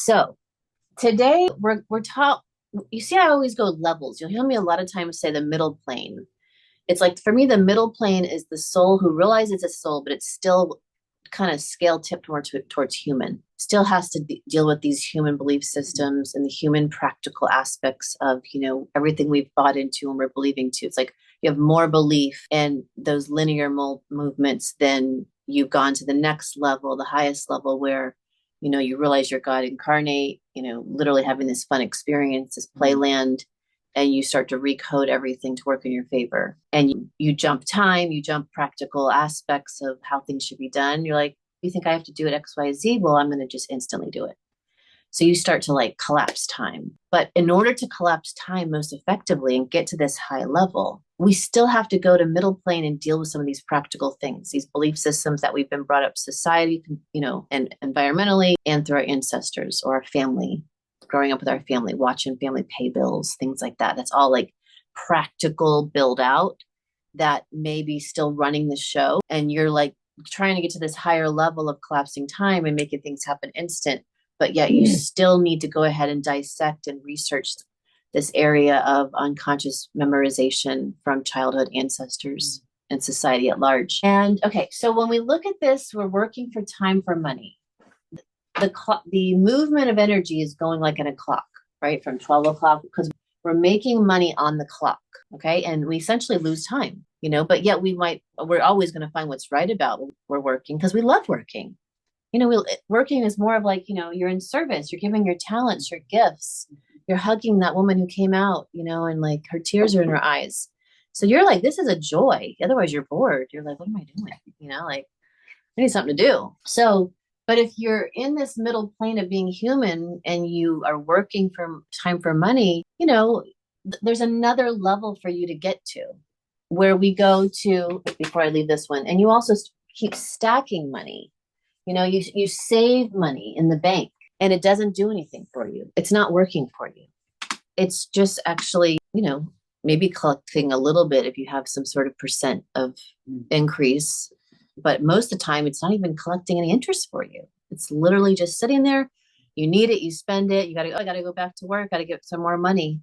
So today we're taught, you see, I always go levels. You'll hear me a lot of times say the middle plane. It's like, for me, the middle plane is the soul who realizes it's a soul, but it's still kind of scale tipped more towards human. Still has to deal with these human belief systems and the human practical aspects of, everything we've bought into and we're believing to. It's like you have more belief in those linear movements than you've gone to the next level, the highest level, where you realize you're God incarnate, literally having this fun experience, this playland, and you start to recode everything to work in your favor. And you jump time, you jump practical aspects of how things should be done. You're like, you think I have to do it X, Y, Z? Well, I'm going to just instantly do it. So you start to like collapse time. But in order to collapse time most effectively and get to this high level, we still have to go to middle plane and deal with some of these practical things, these belief systems that we've been brought up society, and environmentally, and through our ancestors or our family, growing up with our family, watching family pay bills, things like that. That's all like practical build out that may be still running the show. And you're like trying to get to this higher level of collapsing time and making things happen instant. But yet you still need to go ahead and dissect and research this area of unconscious memorization from childhood ancestors and society at large. And okay, so when we look at this, we're working for time for money. The movement of energy is going like in a clock, right? From 12 o'clock, because we're making money on the clock, okay? And we essentially lose time, but yet we're always going to find what's right about we're working because we love working. Working is more of like, you're in service, you're giving your talents, your gifts, you're hugging that woman who came out, and like her tears are in her eyes. So you're like, this is a joy. Otherwise you're bored. You're like, what am I doing? Like I need something to do. So, but if you're in this middle plane of being human and you are working for time for money, there's another level for you to get to where we go to before I leave this one. And you also keep stacking money. You save money in the bank and it doesn't do anything for you. It's not working for you. It's just actually, maybe collecting a little bit if you have some sort of percent of increase. But most of the time, it's not even collecting any interest for you. It's literally just sitting there. You need it, you spend it. I got to go back to work. Got to get some more money,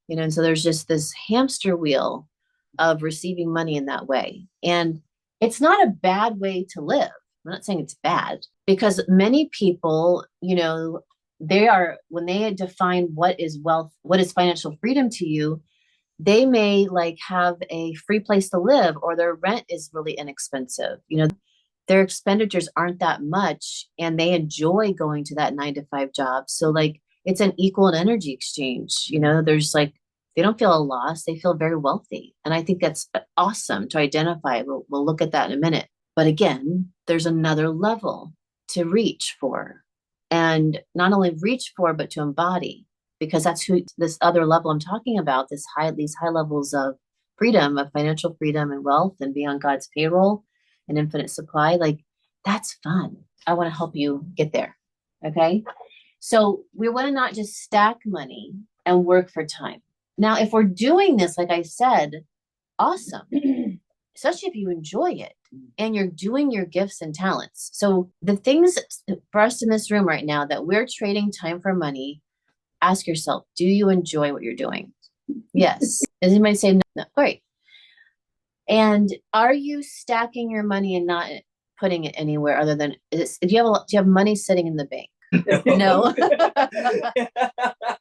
And so there's just this hamster wheel of receiving money in that way. And it's not a bad way to live. I'm not saying it's bad, because many people, when they define what is wealth, what is financial freedom to you, they may like have a free place to live, or their rent is really inexpensive. Their expenditures aren't that much and they enjoy going to that 9-to-5 job. So like it's an equal and energy exchange. There's like, they don't feel a loss. They feel very wealthy. And I think that's awesome to identify. We'll look at that in a minute. But again, there's another level to reach for, and not only reach for, but to embody, because that's who this other level I'm talking about, these high levels of freedom, of financial freedom and wealth, and be on God's payroll and infinite supply. Like that's fun. I want to help you get there. Okay. So we want to not just stack money and work for time. Now, if we're doing this, like I said, awesome. Especially if you enjoy it and you're doing your gifts and talents. So the things for us in this room right now that we're trading time for money, ask yourself, do you enjoy what you're doing? Yes. Does anybody say no? No. Great. And are you stacking your money and not putting it anywhere other than, do you have money sitting in the bank? No.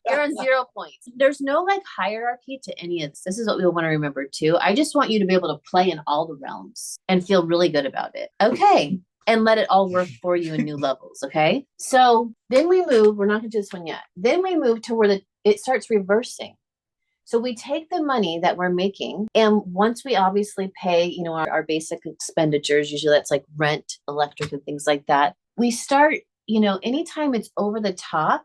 You're on 0 points. There's no like hierarchy to any of this. This is what we want to remember too. I just want you to be able to play in all the realms and feel really good about it. Okay. And let it all work for you in new levels. Okay. So then we move, we're not going to do this one yet. Then we move to where it starts reversing. So we take the money that we're making, and once we obviously pay, our basic expenditures, usually that's like rent, electric, and things like that, we start, anytime it's over the top,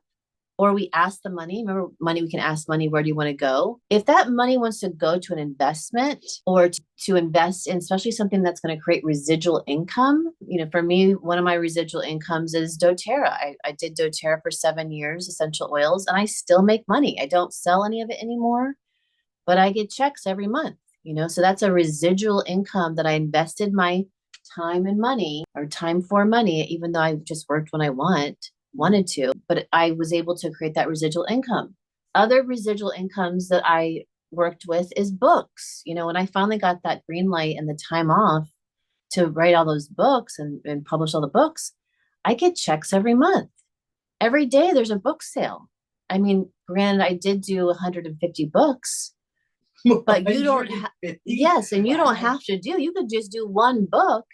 or we ask the money, remember money, we can ask money, where do you want to go? If that money wants to go to an investment or to invest in, especially something that's going to create residual income. For me, one of my residual incomes is doTERRA. I did doTERRA for 7 years, essential oils, and I still make money. I don't sell any of it anymore, but I get checks every month, so that's a residual income that I invested my time and money, or time for money, even though I just worked when I want. wanted to, but I was able to create that residual income. Other residual incomes that I worked with is books. When I finally got that green light and the time off to write all those books and publish all the books, I get checks every month. Every day there's a book sale. I mean, granted, I did do 150 books, but you don't yes, and you don't have to you could just do one book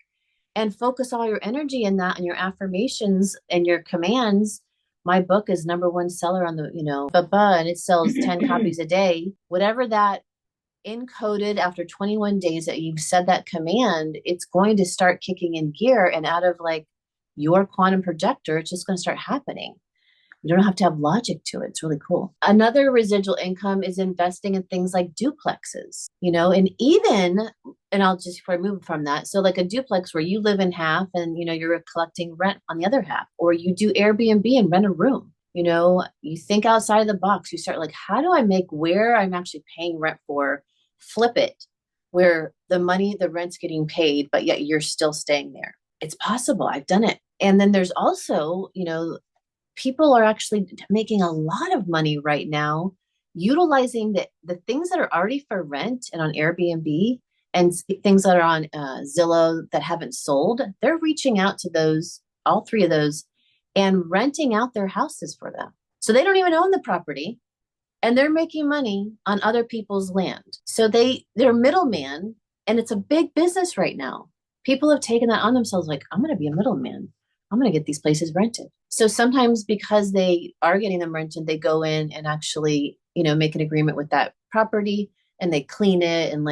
and focus all your energy in that and your affirmations and your commands. My book is number one seller on the, and it sells 10 copies a day. Whatever that encoded after 21 days that you've said that command, it's going to start kicking in gear, and out of like your quantum projector, it's just going to start happening. You don't have to have logic to it. It's really cool. Another residual income is investing in things like duplexes, and I'll just, before I move from that. So like a duplex where you live in half and, you're collecting rent on the other half, or you do Airbnb and rent a room. You think outside of the box. You start like, how do I make where I'm actually paying rent for, flip it, where the rent's getting paid, but yet you're still staying there. It's possible. I've done it. And then there's also, people are actually making a lot of money right now, utilizing the things that are already for rent and on Airbnb and things that are on Zillow that haven't sold. They're reaching out to all three of those, and renting out their houses for them. So they don't even own the property, and they're making money on other people's land. So they're middleman, and it's a big business right now. People have taken that on themselves, like, I'm going to be a middleman. I'm going to get these places rented. So sometimes because they are getting them rented, they go in and actually, make an agreement with that property, and they clean it and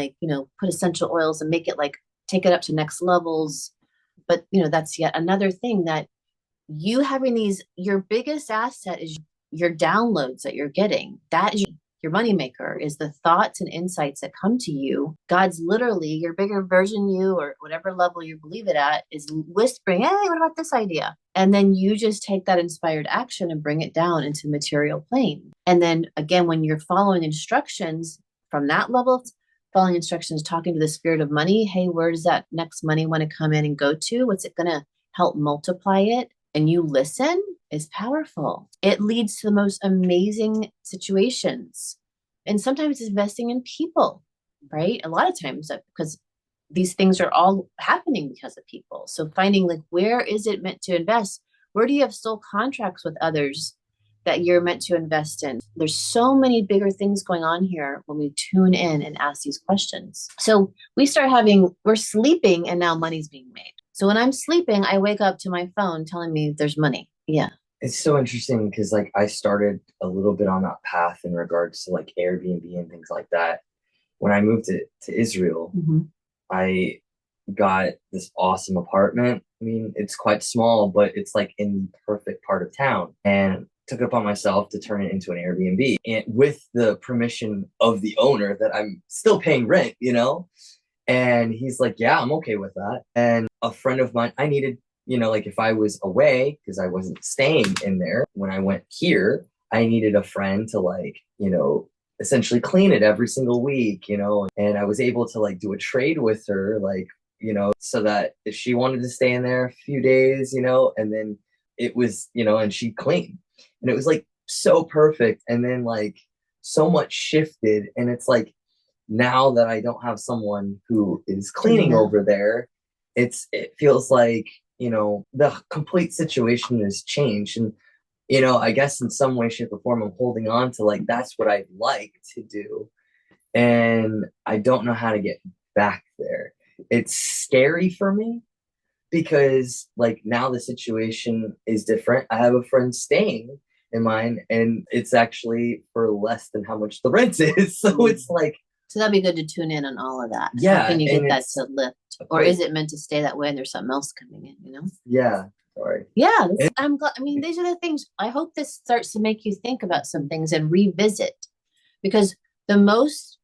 put essential oils and make it take it up to next levels. But, that's yet another thing that you having your biggest asset is your downloads that you're getting. That is your moneymaker, is the thoughts and insights that come to you. God's literally your bigger version, you, or whatever level you believe it at, is whispering, hey, what about this idea? And then you just take that inspired action and bring it down into material plane. And then again, when you're following instructions from that level, following instructions, talking to the spirit of money, hey, where does that next money want to come in and go to? What's it going to help multiply it? And you listen, is powerful. It leads to the most amazing situations. And sometimes it's investing in people, right? A lot of times, because these things are all happening because of people. So finding where is it meant to invest? Where do you have soul contracts with others that you're meant to invest in? There's so many bigger things going on here when we tune in and ask these questions. So we're sleeping, and now money's being made. So when I'm sleeping, I wake up to my phone telling me there's money. Yeah. It's so interesting because I started a little bit on that path in regards to Airbnb and things like that. When I moved to Israel, I got this awesome apartment. I mean, it's quite small, but it's in the perfect part of town, and took it upon myself to turn it into an Airbnb, and with the permission of the owner that I'm still paying rent, And he's like, yeah, I'm okay with that. And a friend of mine, I needed, if I was away, because I wasn't staying in there when I went here, I needed a friend to essentially clean it every single week, and I was able to do a trade with her, so that if she wanted to stay in there a few days, and then it was, and she'd clean. And it was so perfect. And then so much shifted. And it's now that I don't have someone who is cleaning over there, it feels the complete situation has changed. And, I guess in some way, shape, or form, I'm holding on to that's what I'd like to do. And I don't know how to get back there. It's scary for me because now the situation is different. I have a friend staying in mine, and it's actually for less than how much the rent is. So it's so that'd be good to tune in on all of that. Yeah. How can you get that to lift? Or is it meant to stay that way and there's something else coming in, Yeah. Sorry. Yeah. I'm glad. I mean, these are the things. I hope this starts to make you think about some things and revisit, because the most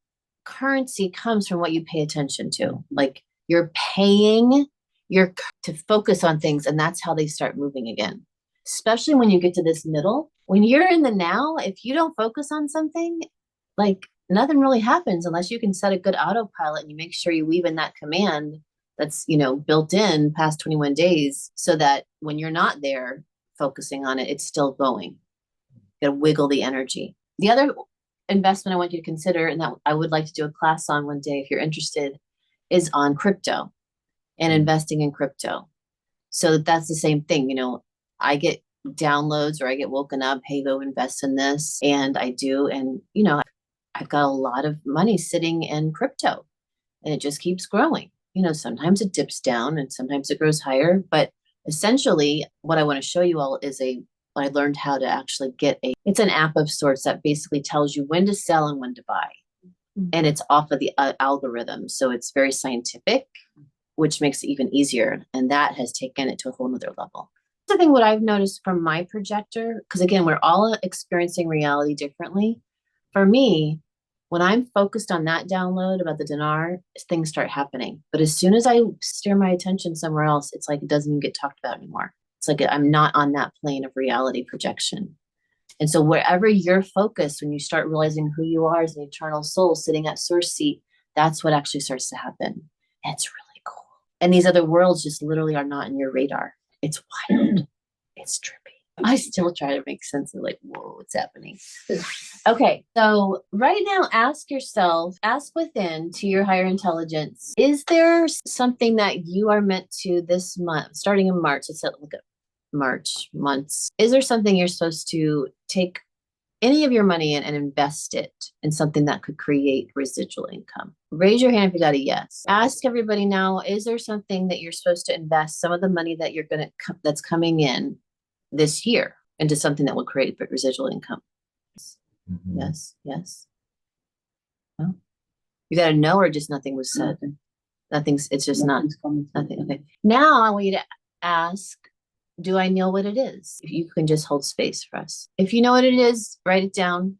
currency comes from what you pay attention to. You're paying to focus on things, and that's how they start moving again. Especially when you get to this middle, when you're in the now, if you don't focus on something, nothing really happens unless you can set a good autopilot and you make sure you weave in that command that's, built in past 21 days, so that when you're not there, focusing on it, it's still going. You gotta wiggle the energy. The other investment I want you to consider, and that I would like to do a class on one day if you're interested, is on crypto and investing in crypto. So that's the same thing. I get downloads or I get woken up, hey, go invest in this. And I do. And, I've got a lot of money sitting in crypto and it just keeps growing. Sometimes it dips down and sometimes it grows higher. But essentially, what I want to show you all is I learned how to actually it's an app of sorts that basically tells you when to sell and when to buy. And it's off of the algorithm. So it's very scientific, which makes it even easier. And that has taken it to a whole nother level. The thing what I've noticed from my projector, because again, we're all experiencing reality differently. For me, when I'm focused on that download about the dinar, things start happening. But as soon as I steer my attention somewhere else, it's like it doesn't even get talked about anymore. It's like I'm not on that plane of reality projection. And so wherever you're focused, when you start realizing who you are as an eternal soul sitting at source seat, that's what actually starts to happen. And it's really cool. And these other worlds just literally are not in your radar. It's wild. It's trippy. I still try to make sense of whoa, what's happening? Okay. So right now, ask within to your higher intelligence, is there something that you are meant to this month, starting in March? Let's look at March months. Is there something you're supposed to take any of your money in and invest it in something that could create residual income? Raise your hand if you got a yes. Ask everybody now, is there something that you're supposed to invest some of the money that you're that's coming in this year into something that will create residual income? Yes. Oh. You got to know, or just nothing was said? It's just nothing. Okay. Now I want you to ask, do I know what it is? If you can just hold space for us. If you know what it is, write it down.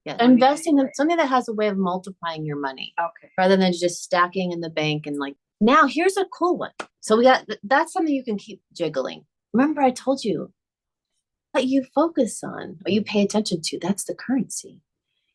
Yeah. Investing in something that has a way of multiplying your money. Okay. Rather than just stacking in the bank and now here's a cool one. So that's something you can keep jiggling. Remember, I told you what you focus on, what you pay attention to, that's the currency.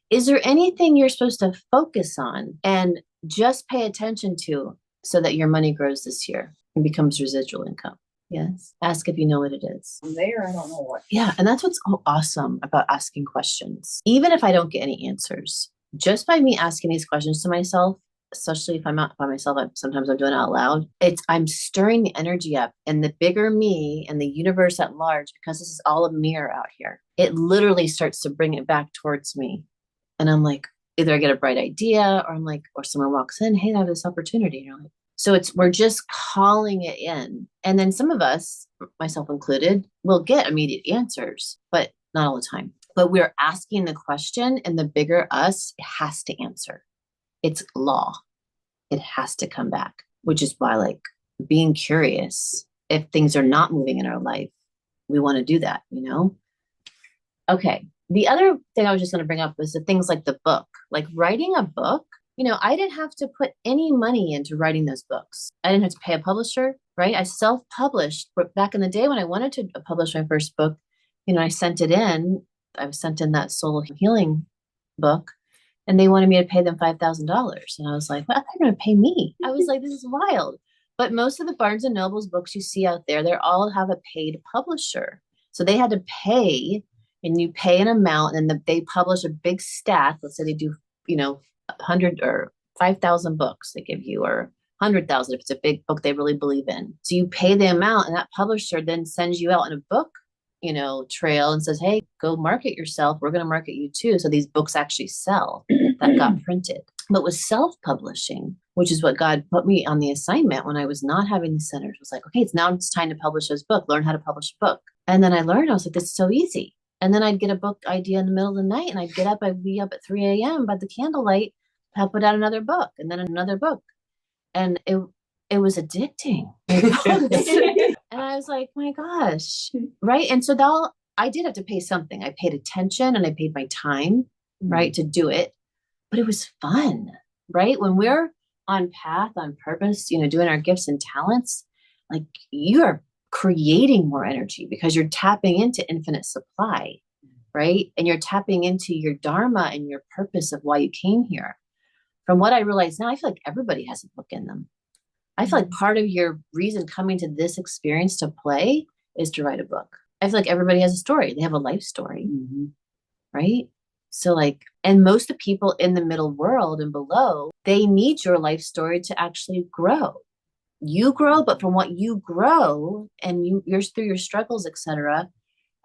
Is there anything you're supposed to focus on and just pay attention to so that your money grows this year and becomes residual income? Yes. Ask if you know what it is. I'm there. I don't know what. Yeah. And that's what's awesome about asking questions. Even if I don't get any answers, just by me asking these questions to myself, especially if I'm out by myself, sometimes I'm doing it out loud. I'm stirring the energy up, and the bigger me and the universe at large, because this is all a mirror out here, it literally starts to bring it back towards me. And I'm like, either I get a bright idea or someone walks in, hey, I have this opportunity. And you're like, so we're just calling it in. And then some of us, myself included, will get immediate answers, but not all the time. But we're asking the question, and the bigger us has to answer. It's law. It has to come back, which is why being curious, if things are not moving in our life, we want to do that, Okay. The other thing I was just going to bring up was the things like the book, writing a book. I didn't have to put any money into writing those books. I didn't have to pay a publisher, right? I self-published. But back in the day when I wanted to publish my first book, I sent it in. I was sent in that soul healing book, and they wanted me to pay them $5,000. And I was like, well, they're going to pay me. I was like, this is wild. But most of the Barnes and Noble's books you see out there, they all have a paid publisher. So they had to pay, and you pay an amount, and then they publish a big stack. Let's say they do, 100 or 5,000 books they give you, or 100,000 if it's a big book they really believe in. So you pay the amount, and that publisher then sends you out in a book, trail, and says, hey, go market yourself. We're going to market you too. So these books actually sell that got printed. But with self-publishing, which is what God put me on the assignment when I was not having the centers, was like, okay, it's time to publish this book, learn how to publish a book. And then I learned, I was like, this is so easy. And then I'd get a book idea in the middle of the night, and I'd be up at 3 a.m. by the candlelight, help put out another book, and then another book. And it was addicting. And I was like, my gosh. Right. And so I did have to pay something. I paid attention and I paid my time, right, to do it. But it was fun, right? When we're on path, on purpose, doing our gifts and talents, you are creating more energy because you're tapping into infinite supply, right? And you're tapping into your dharma and your purpose of why you came here. From what I realize now, I feel like everybody has a book in them. I feel like part of your reason coming to this experience to play is to write a book. I feel like everybody has a story. They have a life story, right? So like, and most of the people in the middle world and below, they need your life story to actually grow. You grow, but from what you grow and you're through your struggles, etc.,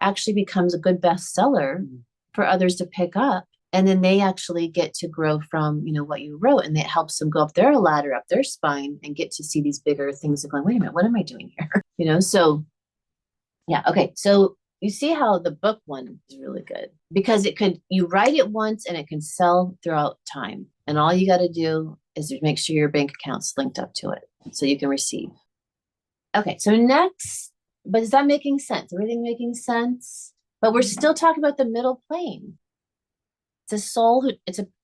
actually becomes a good bestseller for others to pick up. And then they actually get to grow from, what you wrote, and it helps them go up their ladder, up their spine, and get to see these bigger things and going, wait a minute, what am I doing here? So yeah. Okay. So you see how the book one is really good because you write it once and it can sell throughout time. And all you got to do is make sure your bank account's linked up to it so you can receive. Okay. So next, but is that making sense? Everything making sense? But we're still talking about the middle plane. It's a soul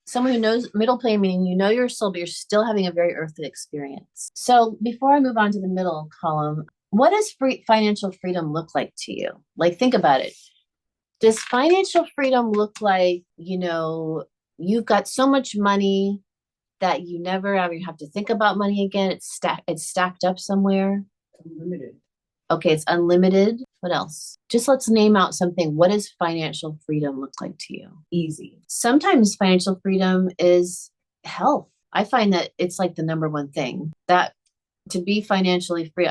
someone who knows middle plane, meaning you know your soul, but you're still having a very earthly experience. So before I move on to the middle column, what does financial freedom look like to you? Like, think about it. Does financial freedom look like, you've got so much money that you never ever have to think about money again? It's stacked up somewhere. Unlimited. Okay, it's unlimited. What else? Just let's name out something. What does financial freedom look like to you? Easy. Sometimes financial freedom is health. I find that it's like the number one thing. That to be financially free,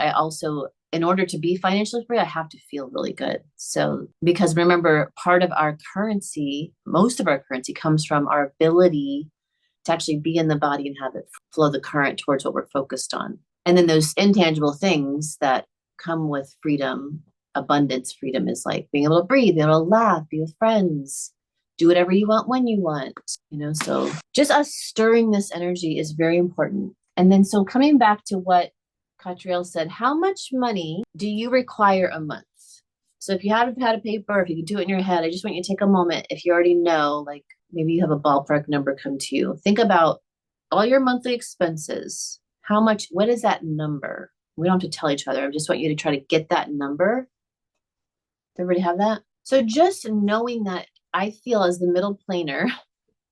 in order to be financially free, I have to feel really good. So, because remember, part of our currency, most of our currency comes from our ability to actually be in the body and have it flow the current towards what we're focused on. And then those intangible things that come with freedom, abundance, freedom is like being able to breathe, being able to laugh, be with friends, do whatever you want when you want, so just us stirring this energy is very important. And then, so coming back to what Catriel said, how much money do you require a month? So if you haven't had a paper, if you can do it in your head, I just want you to take a moment. If you already know, like maybe you have a ballpark number come to you, think about all your monthly expenses. What is that number? We don't have to tell each other. I just want you to try to get that number. Does everybody have that? So just knowing that, I feel as the middle planer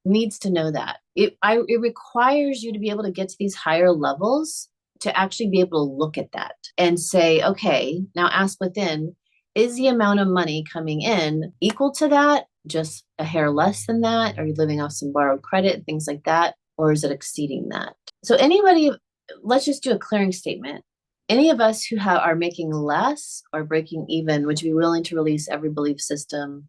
needs to know that. It requires you to be able to get to these higher levels to actually be able to look at that and say, okay, now ask within, is the amount of money coming in equal to that? Just a hair less than that? Are you living off some borrowed credit and things like that? Or is it exceeding that? So anybody, let's just do a clearing statement. Any of us who are making less or breaking even, would you be willing to release every belief system,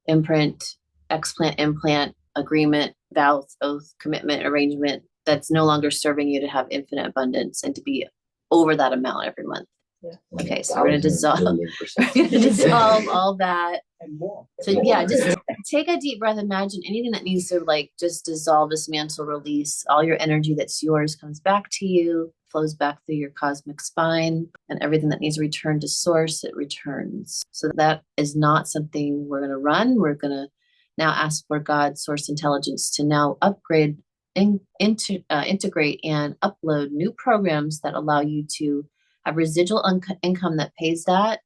imprint, explant, implant, agreement, vow, oath, commitment, arrangement that's no longer serving you to have infinite abundance and to be over that amount every month? Yeah. Okay, so we're going to dissolve all that. And more. So yeah, just take a deep breath. Imagine anything that needs to just dissolve, dismantle, release. All your energy that's yours comes back to you, flows back through your cosmic spine, and everything that needs to return to source, it returns. So that is not something we're going to run. We're going to now ask for God, source intelligence, to now upgrade, integrate, and upload new programs that allow you to have residual income that pays that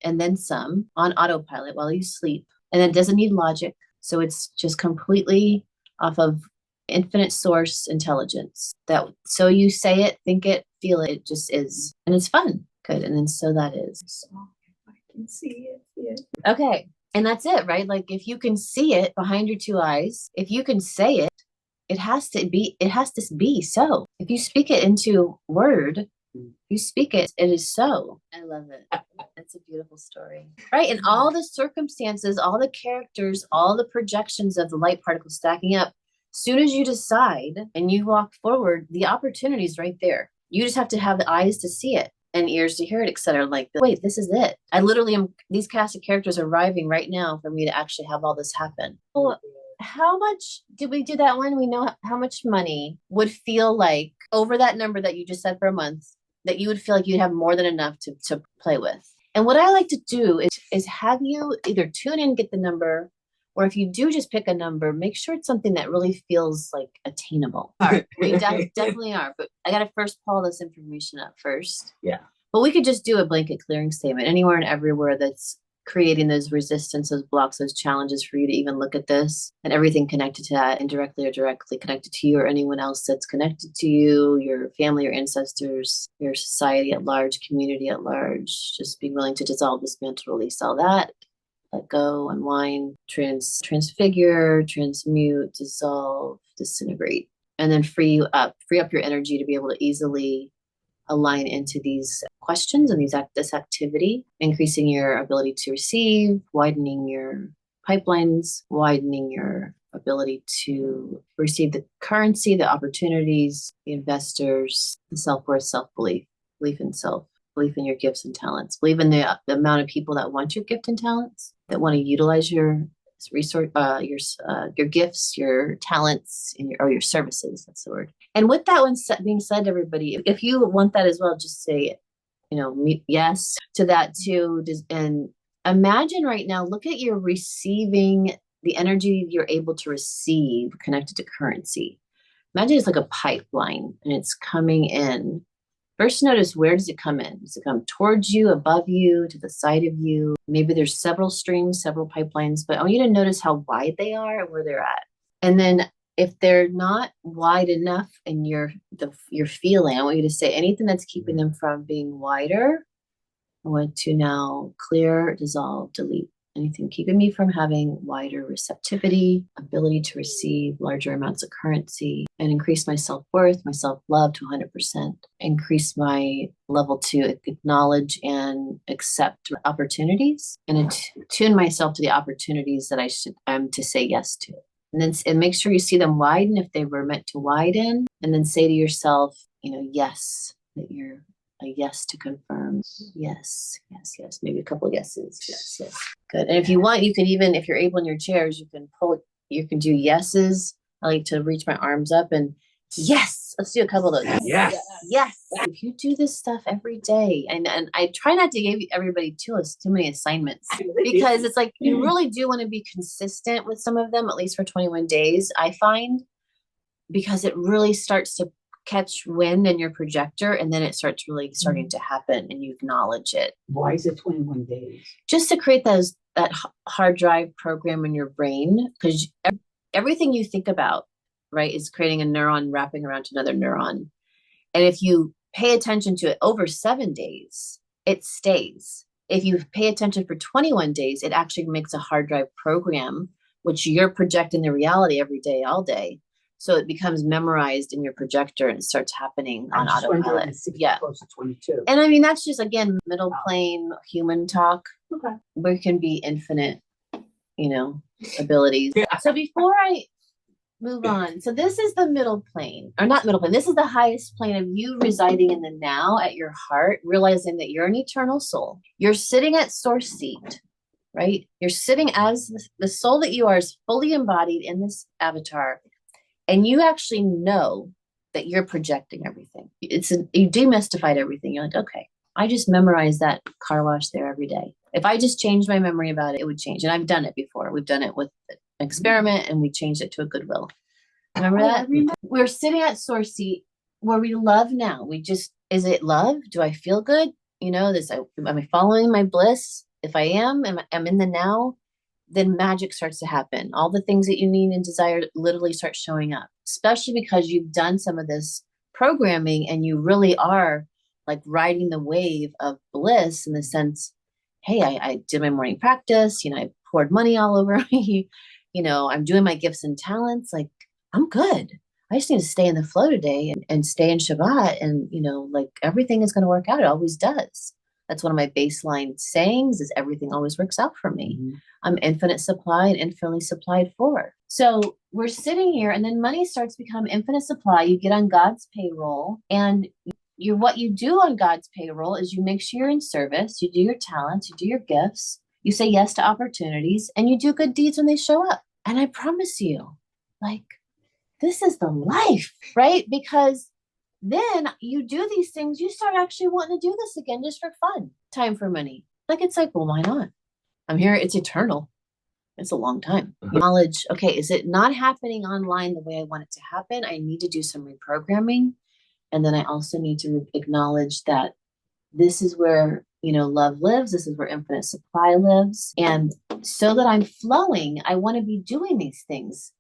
and then some on autopilot while you sleep. And it doesn't need logic. So it's just completely off of infinite source intelligence. So you say it, think it, feel it, it just is. And it's fun. Good. And then so that is. So I can see it. Yeah. Okay. And that's it, right? Like if you can see it behind your two eyes, if you can say it, it has to be so. If you speak it into word, you speak it, it is so. I love it. It's a beautiful story. Right. And all the circumstances, all the characters, all the projections of the light particles stacking up, soon as you decide and you walk forward, the opportunity is right there. You just have to have the eyes to see it and ears to hear it, etc. Like, wait, this is it. I literally am, these cast of characters are arriving right now for me to actually have all this happen. Well, how much did we do that one? We know how much money would feel like over that number that you just said for a month, that you would feel like you'd have more than enough to play with. And what I like to do is have you either tune in, get the number, or if you do just pick a number, make sure it's something that really feels like attainable. We definitely are, but I got to first pull this information up first. Yeah. But we could just do a blanket clearing statement anywhere and everywhere that's creating those resistance, those blocks, those challenges for you to even look at this, and everything connected to that, indirectly or directly connected to you or anyone else that's connected to you, your family, your ancestors, your society at large, community at large. Just being willing to dissolve, dismantle, release all that. Let go, unwind, transfigure, transmute, dissolve, disintegrate, and then free up your energy to be able to easily align into these questions and this activity, increasing your ability to receive, widening your pipelines, widening your ability to receive the currency, the opportunities, the investors, the self-worth, self-belief, belief in self, belief in your gifts and talents, believe in the amount of people that want your gift and talents, that want to utilize your resource, your gifts, your talents, and your services. That's the word. And with that one being said, everybody, if you want that as well, just say, yes to that too. And imagine right now, look at your receiving, the energy you're able to receive connected to currency. Imagine it's like a pipeline and it's coming in. First, notice, where does it come in? Does it come towards you, above you, to the side of you? Maybe there's several streams, several pipelines, but I want you to notice how wide they are and where they're at. And then if they're not wide enough and you're feeling, I want you to say anything that's keeping them from being wider. I want to now clear, dissolve, delete. Anything keeping me from having wider receptivity, ability to receive larger amounts of currency, and increase my self-worth, my self-love to 100%, increase my level to acknowledge and accept opportunities, and attune myself to the opportunities that I'm to say yes to. And make sure you see them widen if they were meant to widen, and then say to yourself, yes, that you're a yes to confirm. Yes, yes, yes. Maybe a couple of yeses. Yes, yes. Good. And if you want, you can even, if you're able in your chairs, you can do yeses. I like to reach my arms up and yes. Let's do a couple of those. Yes. Yes. If you do this stuff every day, and I try not to give everybody too many assignments, because it's like you really do want to be consistent with some of them, at least for 21 days, I find, because it really starts to catch wind in your projector, and then it starts really starting to happen and you acknowledge it. Why is it 21 days? Just to create that hard drive program in your brain, because everything you think about, right, is creating a neuron wrapping around to another neuron. And if you pay attention to it over 7 days, it stays. If you pay attention for 21 days, it actually makes a hard drive program, which you're projecting the reality every day, all day. So it becomes memorized in your projector and it starts happening on autopilot. Yeah. Close to 22. And I mean, that's just, again, middle plane human talk. Okay. Where can be infinite, abilities. So before I move on, so this is the middle plane, or not middle plane. This is the highest plane of you residing in the now at your heart, realizing that you're an eternal soul. You're sitting at source seat, right? You're sitting as the soul that you are is fully embodied in this avatar. And you actually know that you're projecting everything. You demystified everything. You're like, okay, I just memorized that car wash there every day. If I just changed my memory about it, it would change. And I've done it before. We've done it with an experiment and we changed it to a goodwill. Remember that? We're sitting at source seat where we love now. Is it love? Do I feel good? Am I following my bliss? If I am in the now, then magic starts to happen. All the things that you need and desire literally start showing up, especially because you've done some of this programming and you really are like riding the wave of bliss in the sense, hey, I did my morning practice, I poured money all over me, I'm doing my gifts and talents. Like, I'm good. I just need to stay in the flow today and stay in Shabbat. And, like everything is going to work out. It always does. That's one of my baseline sayings is everything always works out for me. Mm-hmm. I'm infinite supply and infinitely supplied for. So we're sitting here and then money starts to become infinite supply. You get on God's payroll and what you do on God's payroll is you make sure you're in service. You do your talents, you do your gifts, you say yes to opportunities, and you do good deeds when they show up. And I promise you, like, this is the life, right? Because then you do these things, you start actually wanting to do this again just for fun. Time for money. It's like, well, why not? I'm here. It's eternal. It's a long time. Knowledge. Okay. Is it not happening online the way I want it to happen? I need to do some reprogramming. And then I also need to acknowledge that this is where love lives. This is where infinite supply lives. And so that I'm flowing, I want to be doing these things.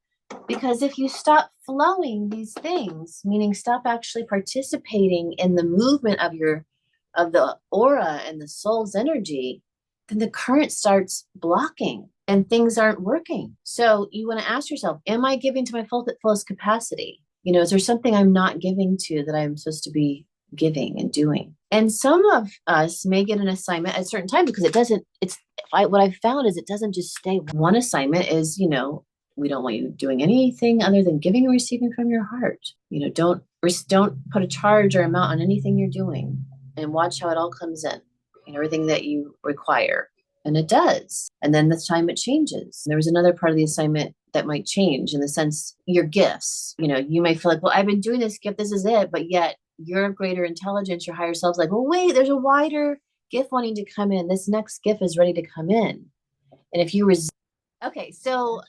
Because if you stop flowing these things, meaning stop actually participating in the movement of the aura and the soul's energy, then the current starts blocking and things aren't working. So you want to ask yourself, am I giving to my fullest capacity? Is there something I'm not giving to that I'm supposed to be giving and doing? And some of us may get an assignment at a certain time because what I've found is it doesn't just stay. One assignment is, we don't want you doing anything other than giving and receiving from your heart. Don't put a charge or amount on anything you're doing, and watch how it all comes in, everything that you require. And it does. And then this time it changes. There was another part of the assignment that might change, in the sense, your gifts. You may feel like, well, I've been doing this gift, this is it. But yet your greater intelligence, your higher self's like, well, wait, there's a wider gift wanting to come in. This next gift is ready to come in. And if you okay, so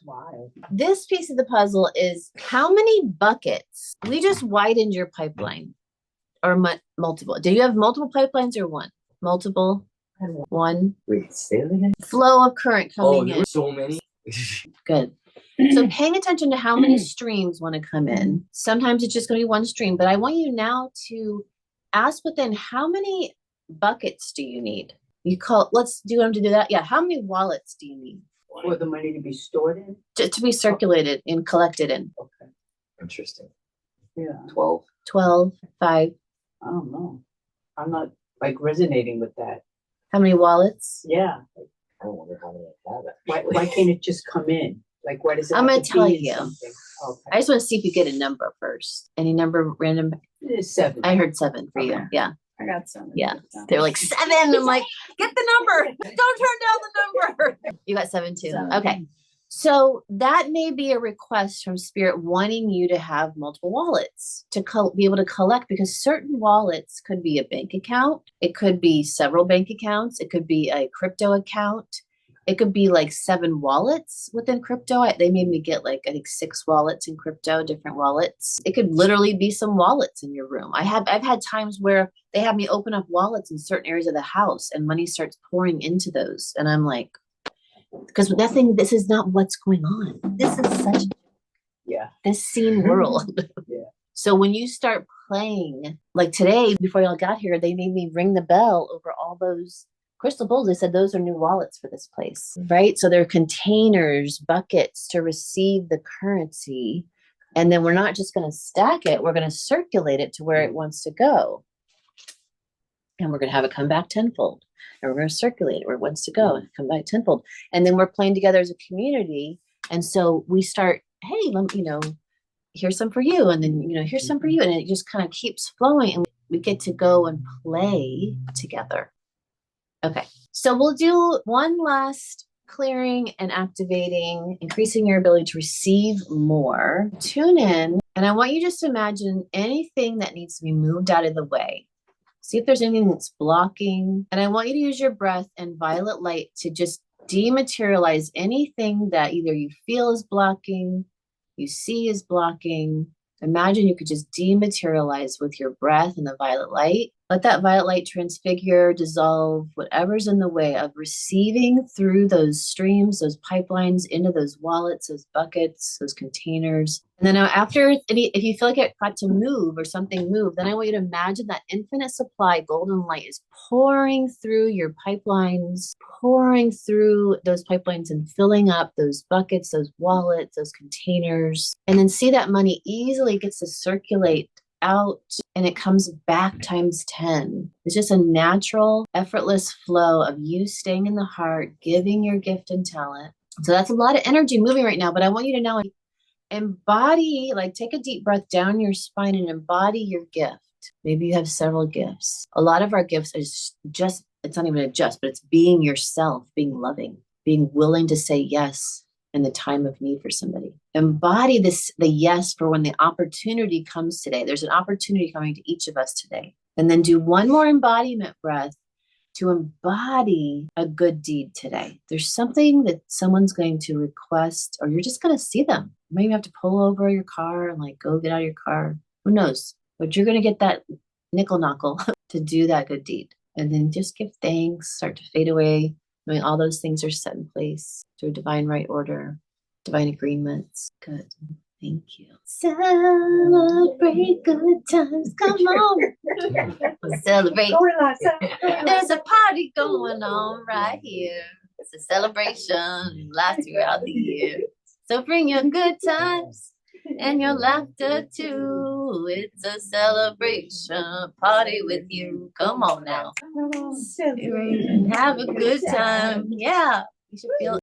this piece of the puzzle is, how many buckets? We just widened your pipeline, or multiple. Do you have multiple pipelines or one? Multiple? One? Wait, say that again? Flow of current coming in. There were so many. Good. So paying attention to how many streams want to come in. Sometimes it's just going to be one stream, but I want you now to ask within, how many buckets do you need? Do you want to do that? Yeah. How many wallets do you need? For the money to be stored in? To be circulated and collected in. Okay. Interesting. Yeah. 12. 12, 5. I don't know. I'm not resonating with that. How many wallets? Yeah. I wonder how many I have. Why can't it just come in? Why does it I'm have gonna to tell be in you. something? Okay. I just want to see if you get a number first. Any number, random? It's 7. I heard 7 for you. Okay. Yeah. I got 7. Yeah. They're like 7. I'm like, get the number. Don't turn down the number. You got 7 too. 7. Okay. So that may be a request from Spirit wanting you to have multiple wallets to be able to collect, because certain wallets could be a bank account. It could be several bank accounts. It could be a crypto account. It could be like 7 wallets within crypto. They made me get I think 6 wallets in crypto, different wallets. It could literally be some wallets in your room. I've had times where they have me open up wallets in certain areas of the house and money starts pouring into those. And I'm like, because this is not what's going on. This is such this scene world. Yeah. So when you start playing, like today, before y'all got here, they made me ring the bell over all those crystal bowls. They said those are new wallets for this place, right? So they're containers, buckets to receive the currency. And then we're not just going to stack it. We're going to circulate it to where it wants to go. And we're going to have it come back tenfold. And we're going to circulate it where it wants to go and come back tenfold. And then we're playing together as a community. And so we start, hey, here's some for you. And then, here's some for you. And it just kind of keeps flowing. And we get to go and play together. Okay. So we'll do one last clearing and activating, increasing your ability to receive more. Tune in. And I want you just to imagine anything that needs to be moved out of the way. See if there's anything that's blocking. And I want you to use your breath and violet light to just dematerialize anything that either you feel is blocking, you see is blocking. Imagine you could just dematerialize with your breath and the violet light. Let that violet light transfigure, dissolve whatever's in the way of receiving through those streams, those pipelines, into those wallets, those buckets, those containers. And then after, if you feel like it got to move or something moved, then I want you to imagine that infinite supply golden light is pouring through your pipelines, pouring through those pipelines and filling up those buckets, those wallets, those containers. And then see that money easily gets to circulate out and it comes back times 10. It's just a natural, effortless flow of you staying in the heart, giving your gift and talent. So that's a lot of energy moving right now, but I want you to know, embody, take a deep breath down your spine and embody your gift. Maybe you have several gifts. A lot of our gifts is just, it's not even but it's being yourself, being loving, being willing to say yes in the time of need for somebody. Embody the yes for when the opportunity comes today. There's an opportunity coming to each of us today. And then do one more embodiment breath to embody a good deed today. There's something that someone's going to request, or you're just going to see them. Maybe you have to pull over your car and go get out of your car. Who knows? But you're going to get that nickel knockle to do that good deed. And then just give thanks, start to fade away, knowing all those things are set in place through divine right order, divine agreements. Good. Thank you. Celebrate good times. Come on. Celebrate. There's a party going on right here. It's a celebration lasts throughout the year. So bring your good times and your laughter too. It's a celebration party with you. Come on now. And have a good time. Yeah. You should feel